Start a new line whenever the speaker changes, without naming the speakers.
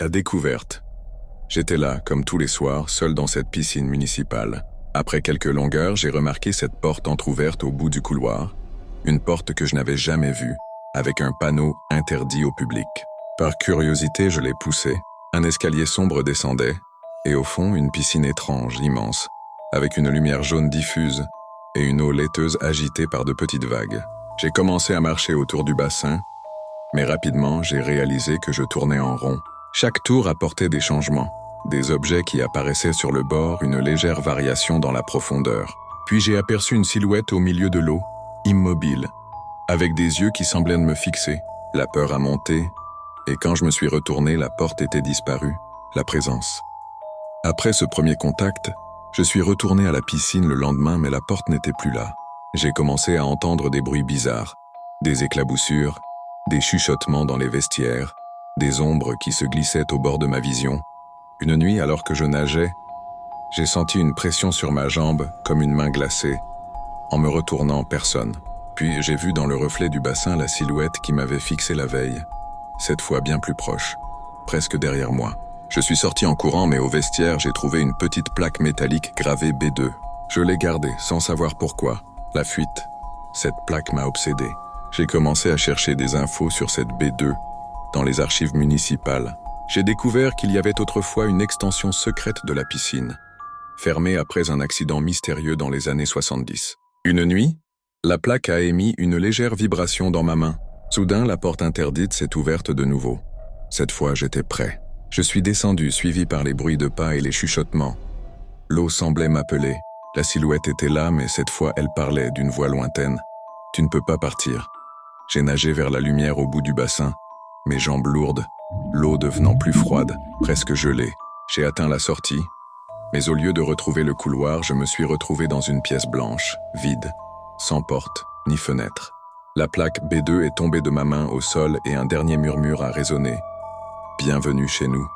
La découverte. J'étais là, comme tous les soirs, seul dans cette piscine municipale. Après quelques longueurs, j'ai remarqué cette porte entr'ouverte au bout du couloir, une porte que je n'avais jamais vue, avec un panneau « Interdit au public ». Par curiosité, je l'ai poussé. Un escalier sombre descendait, et au fond, une piscine étrange, immense, avec une lumière jaune diffuse et une eau laiteuse agitée par de petites vagues. J'ai commencé à marcher autour du bassin, mais rapidement, j'ai réalisé que je tournais en rond. Chaque tour apportait des changements, des objets qui apparaissaient sur le bord, une légère variation dans la profondeur. Puis j'ai aperçu une silhouette au milieu de l'eau, immobile, avec des yeux qui semblaient me fixer. La peur a monté, et quand je me suis retourné, la porte était disparue, la présence. Après ce premier contact, je suis retourné à la piscine le lendemain, mais la porte n'était plus là. J'ai commencé à entendre des bruits bizarres, des éclaboussures, des chuchotements dans les vestiaires, des ombres qui se glissaient au bord de ma vision. Une nuit, alors que je nageais, j'ai senti une pression sur ma jambe, comme une main glacée. En me retournant, personne. Puis j'ai vu dans le reflet du bassin la silhouette qui m'avait fixé la veille, cette fois bien plus proche, presque derrière moi. Je suis sorti en courant, mais au vestiaire, j'ai trouvé une petite plaque métallique gravée B2. Je l'ai gardée, sans savoir pourquoi. La fuite. Cette plaque m'a obsédé. J'ai commencé à chercher des infos sur cette B2 dans les archives municipales. J'ai découvert qu'il y avait autrefois une extension secrète de la piscine, fermée après un accident mystérieux dans les années 70. Une nuit, la plaque a émis une légère vibration dans ma main. Soudain, la porte interdite s'est ouverte de nouveau. Cette fois, j'étais prêt. Je suis descendu, suivi par les bruits de pas et les chuchotements. L'eau semblait m'appeler. La silhouette était là, mais cette fois, elle parlait d'une voix lointaine. « Tu ne peux pas partir ». J'ai nagé vers la lumière au bout du bassin, mes jambes lourdes, l'eau devenant plus froide, presque gelée. J'ai atteint la sortie, mais au lieu de retrouver le couloir, je me suis retrouvé dans une pièce blanche, vide, sans porte ni fenêtre. La plaque B2 est tombée de ma main au sol et un dernier murmure a résonné. « Bienvenue chez nous ».